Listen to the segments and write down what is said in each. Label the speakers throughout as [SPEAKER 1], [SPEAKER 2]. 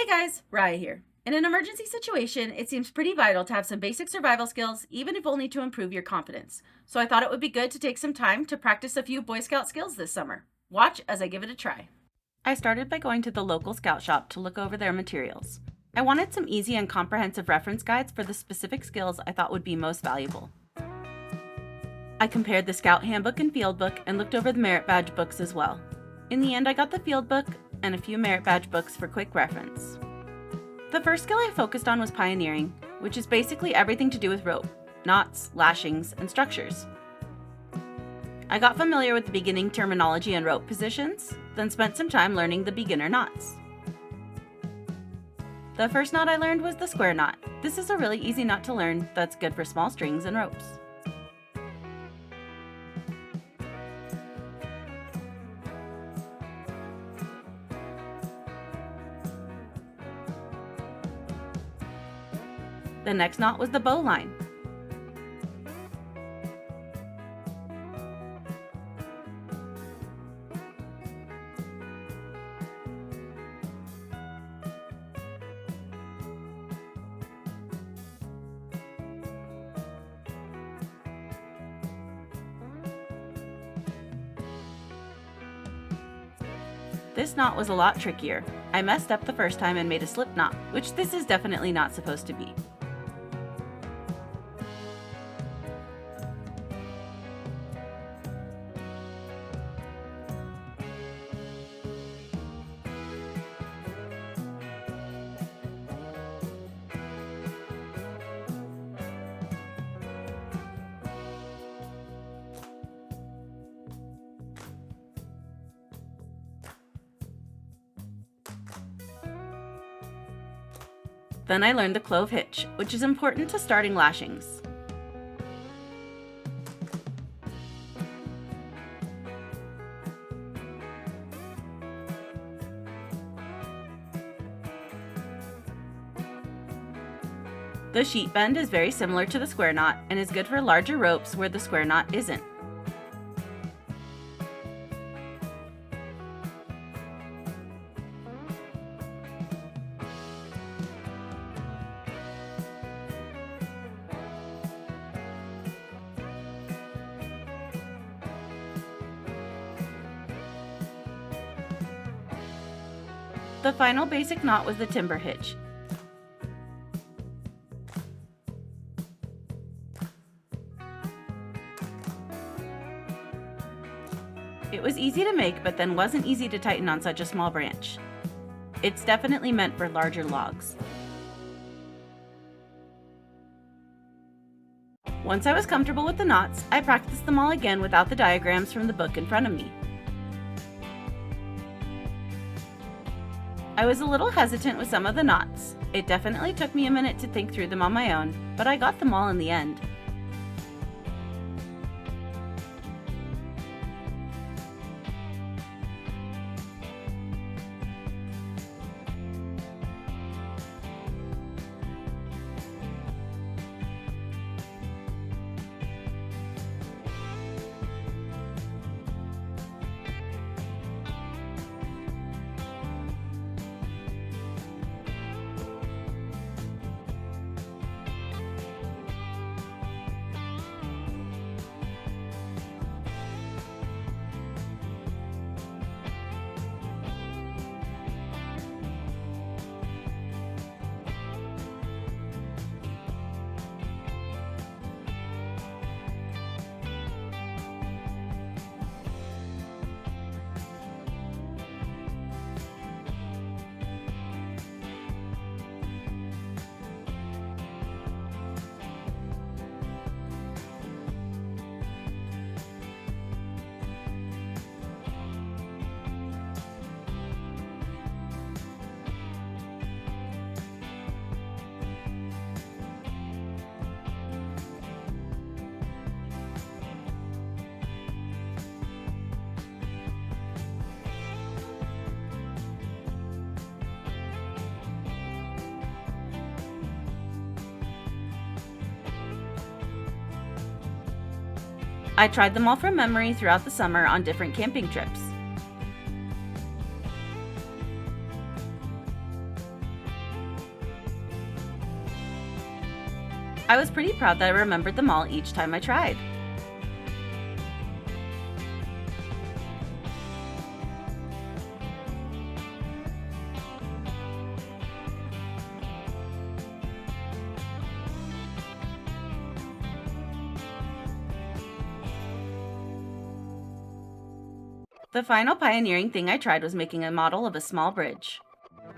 [SPEAKER 1] Guys, Raya here. In an emergency situation, it seems pretty vital to have some basic survival skills, even if only to improve your confidence. So I thought it would be good to take some time to practice a few Boy Scout skills this summer. Watch as I give it a try. I started by going to the local scout shop to look over their materials. I wanted some easy and comprehensive reference guides for the specific skills I thought would be most valuable. I compared the Scout Handbook and Field Book and looked over the Merit Badge books as well. In the end, I got the Field Book and a few Merit Badge books for quick reference. The first skill I focused on was pioneering, which is basically everything to do with rope, knots, lashings, and structures. I got familiar with the beginning terminology and rope positions, then spent some time learning the beginner knots. The first knot I learned was the square knot. This is a really easy knot to learn that's good for small strings and ropes. The next knot was the bow line. This knot was a lot trickier. I messed up the first time and made a slip knot, which this is definitely not supposed to be. Then I learned the clove hitch, which is important to starting lashings. The sheet bend is very similar to the square knot and is good for larger ropes where the square knot isn't. The final basic knot was the timber hitch. It was easy to make, but then wasn't easy to tighten on such a small branch. It's definitely meant for larger logs. Once I was comfortable with the knots, I practiced them all again without the diagrams from the book in front of me. I was a little hesitant with some of the knots. It definitely took me a minute to think through them on my own, but I got them all in the end. I tried them all from memory throughout the summer on different camping trips. I was pretty proud that I remembered them all each time I tried. The final pioneering thing I tried was making a model of a small bridge.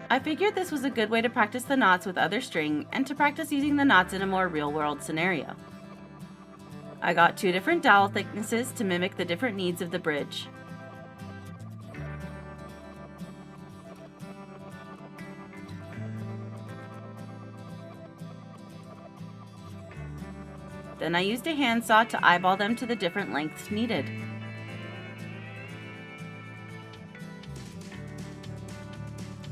[SPEAKER 1] I figured this was a good way to practice the knots with other string and to practice using the knots in a more real-world scenario. I got 2 different dowel thicknesses to mimic the different needs of the bridge. Then I used a handsaw to eyeball them to the different lengths needed.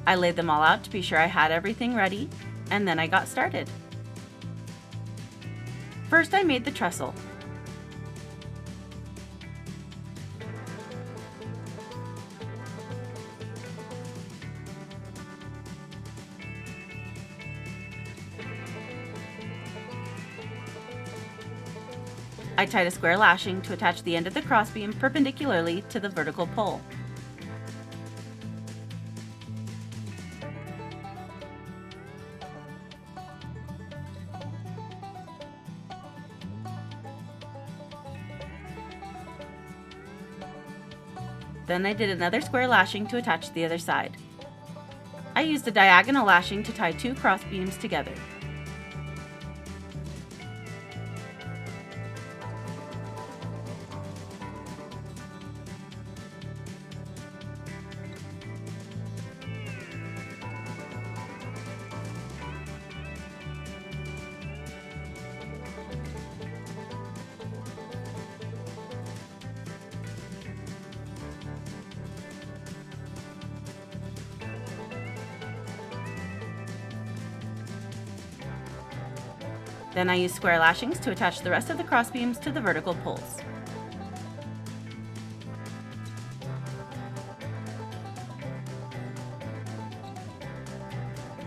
[SPEAKER 1] I laid them all out to be sure I had everything ready, and then I got started. First, I made the trestle. I tied a square lashing to attach the end of the crossbeam perpendicularly to the vertical pole. Then I did another square lashing to attach the other side. I used a diagonal lashing to tie 2 crossbeams together. Then I used square lashings to attach the rest of the crossbeams to the vertical poles.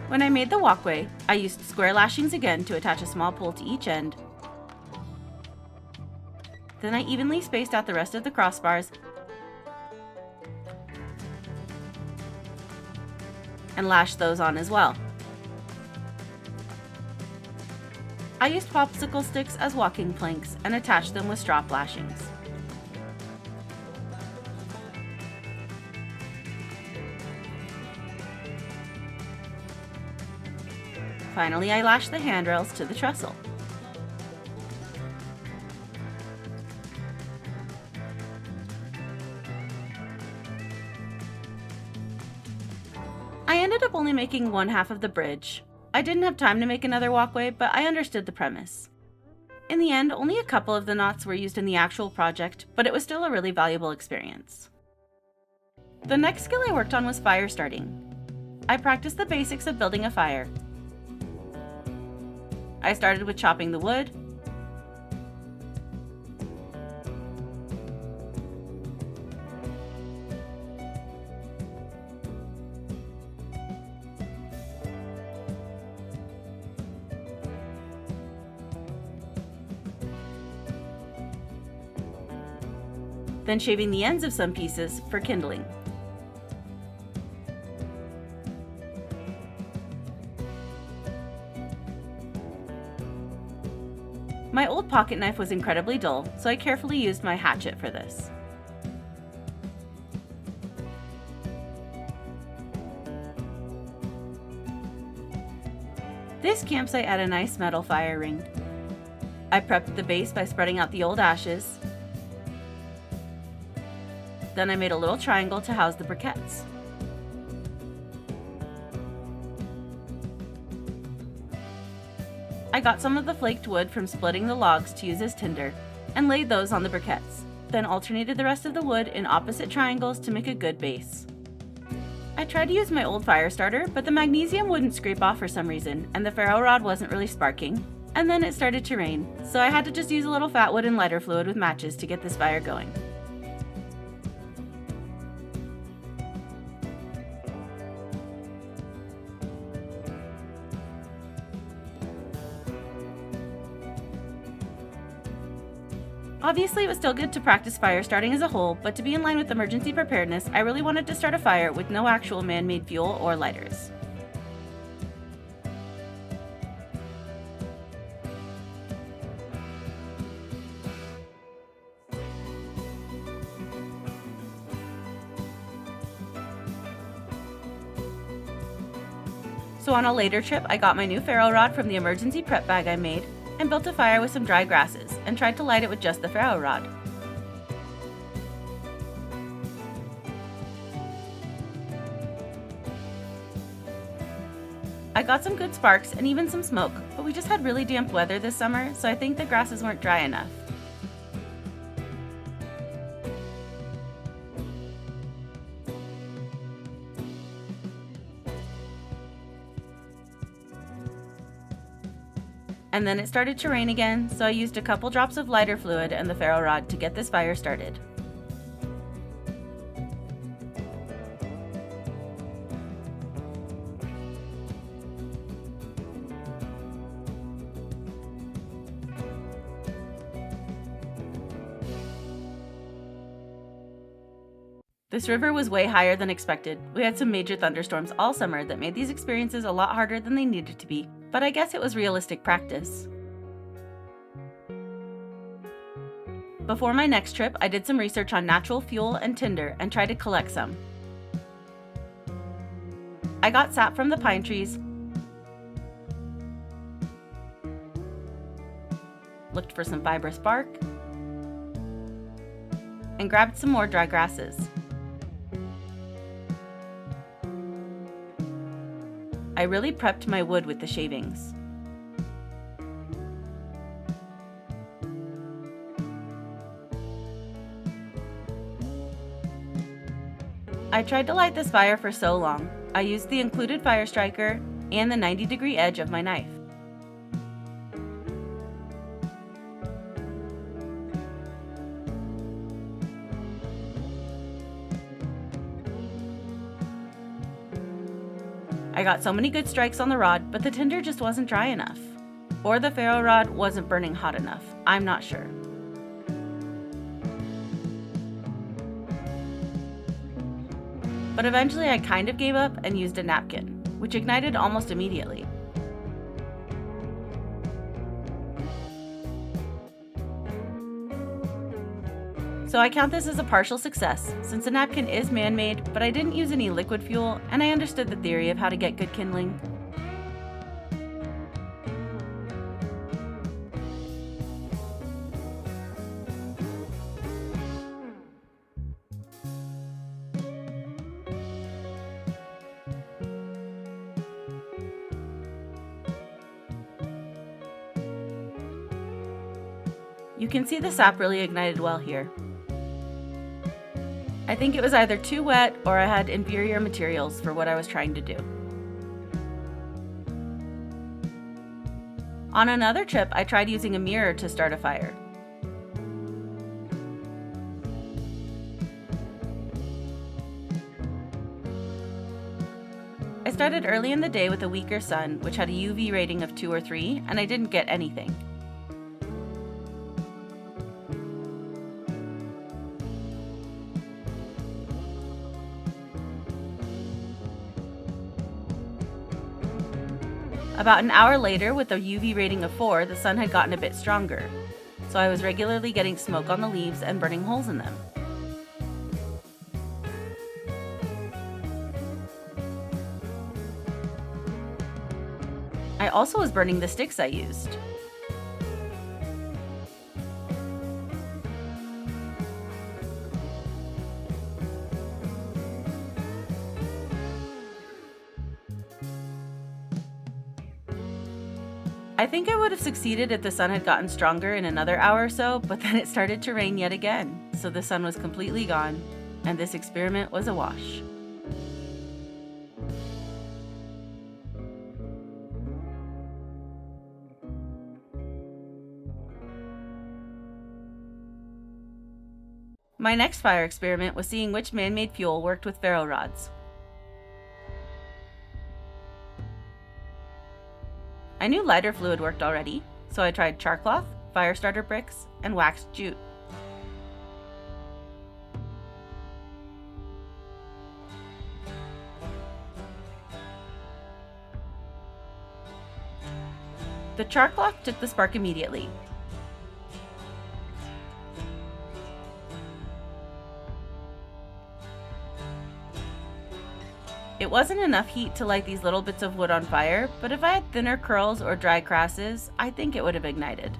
[SPEAKER 1] When I made the walkway, I used square lashings again to attach a small pole to each end. Then I evenly spaced out the rest of the crossbars and lashed those on as well. I used popsicle sticks as walking planks and attached them with strop lashings. Finally, I lashed the handrails to the trestle. I ended up only making one half of the bridge. I didn't have time to make another walkway, but I understood the premise. In the end, only a couple of the knots were used in the actual project, but it was still a really valuable experience. The next skill I worked on was fire starting. I practiced the basics of building a fire. I started with chopping the wood, then shaving the ends of some pieces for kindling. My old pocket knife was incredibly dull, so I carefully used my hatchet for this. This campsite had a nice metal fire ring. I prepped the base by spreading out the old ashes. Then I made a little triangle to house the briquettes. I got some of the flaked wood from splitting the logs to use as tinder, and laid those on the briquettes, then alternated the rest of the wood in opposite triangles to make a good base. I tried to use my old fire starter, but the magnesium wouldn't scrape off for some reason, and the ferro rod wasn't really sparking, and then it started to rain, so I had to just use a little fat wood and lighter fluid with matches to get this fire going. Obviously, it was still good to practice fire starting as a whole, but to be in line with emergency preparedness, I really wanted to start a fire with no actual man-made fuel or lighters. So on a later trip, I got my new ferro rod from the emergency prep bag I made and built a fire with some dry grasses and tried to light it with just the ferro rod. I got some good sparks and even some smoke, but we just had really damp weather this summer, so I think the grasses weren't dry enough. And then it started to rain again, so I used a couple drops of lighter fluid and the ferro rod to get this fire started. This river was way higher than expected. We had some major thunderstorms all summer that made these experiences a lot harder than they needed to be, but I guess it was realistic practice. Before my next trip, I did some research on natural fuel and tinder and tried to collect some. I got sap from the pine trees, looked for some fibrous bark, and grabbed some more dry grasses. I really prepped my wood with the shavings. I tried to light this fire for so long. I used the included fire striker and the 90-degree edge of my knife. I got so many good strikes on the rod, but the tinder just wasn't dry enough. Or the ferro rod wasn't burning hot enough. I'm not sure. But eventually I kind of gave up and used a napkin, which ignited almost immediately. So I count this as a partial success, since the napkin is man-made, but I didn't use any liquid fuel, and I understood the theory of how to get good kindling. You can see the sap really ignited well here. I think it was either too wet or I had inferior materials for what I was trying to do. On another trip, I tried using a mirror to start a fire. I started early in the day with a weaker sun, which had a UV rating of 2 or 3, and I didn't get anything. About an hour later, with a UV rating of 4, the sun had gotten a bit stronger, so I was regularly getting smoke on the leaves and burning holes in them. I also was burning the sticks I used. I think I would have succeeded if the sun had gotten stronger in another hour or so, but then it started to rain yet again, so the sun was completely gone, and this experiment was a wash. My next fire experiment was seeing which man-made fuel worked with ferro rods. I knew lighter fluid worked already, so I tried char cloth, fire starter bricks, and waxed jute. The char cloth took the spark immediately. It wasn't enough heat to light these little bits of wood on fire, but if I had thinner curls or dry grasses, I think it would have ignited.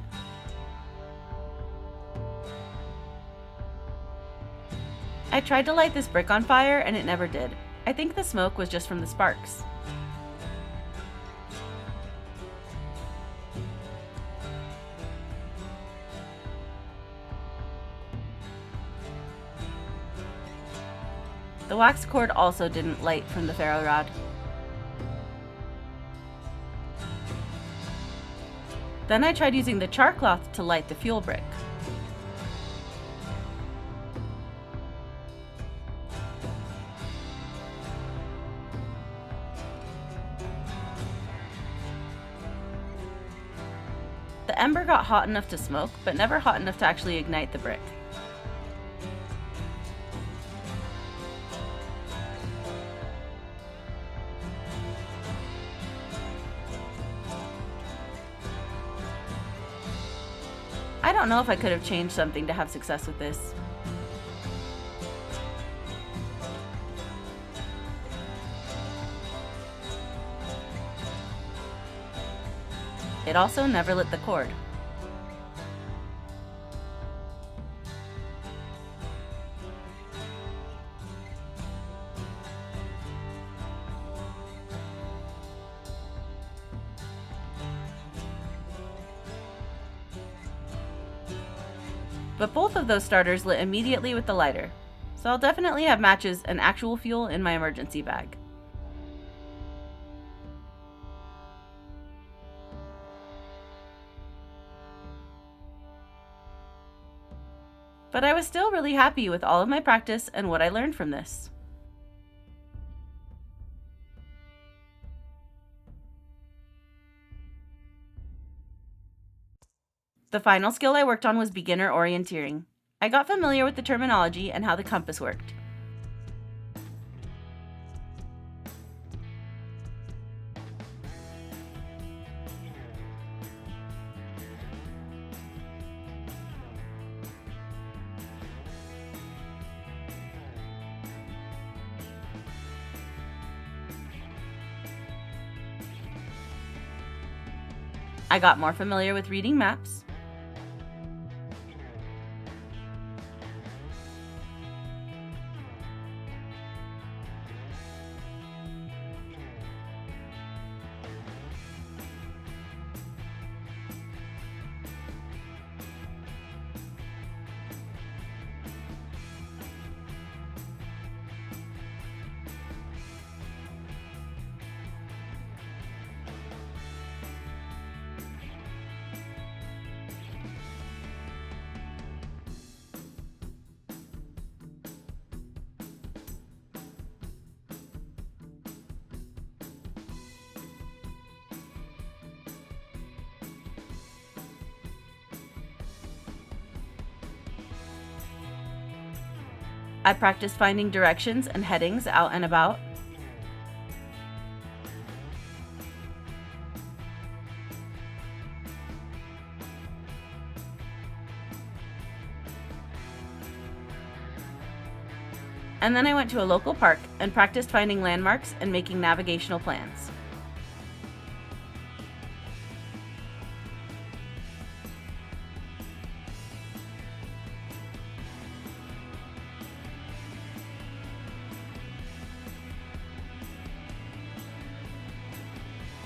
[SPEAKER 1] I tried to light this brick on fire and it never did. I think the smoke was just from the sparks. The wax cord also didn't light from the ferro rod. Then I tried using the char cloth to light the fuel brick. The ember got hot enough to smoke, but never hot enough to actually ignite the brick. I don't know if I could have changed something to have success with this. It also never lit the cord. But both of those starters lit immediately with the lighter, so I'll definitely have matches and actual fuel in my emergency bag. But I was still really happy with all of my practice and what I learned from this. The final skill I worked on was beginner orienteering. I got familiar with the terminology and how the compass worked. I got more familiar with reading maps. I practiced finding directions and headings out and about. And then I went to a local park and practiced finding landmarks and making navigational plans.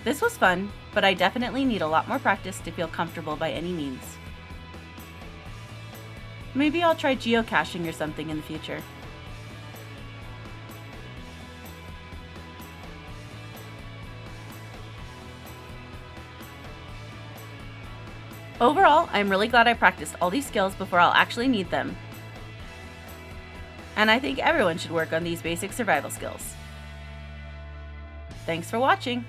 [SPEAKER 1] This was fun, but I definitely need a lot more practice to feel comfortable by any means. Maybe I'll try geocaching or something in the future. Overall, I'm really glad I practiced all these skills before I'll actually need them. And I think everyone should work on these basic survival skills. Thanks for watching!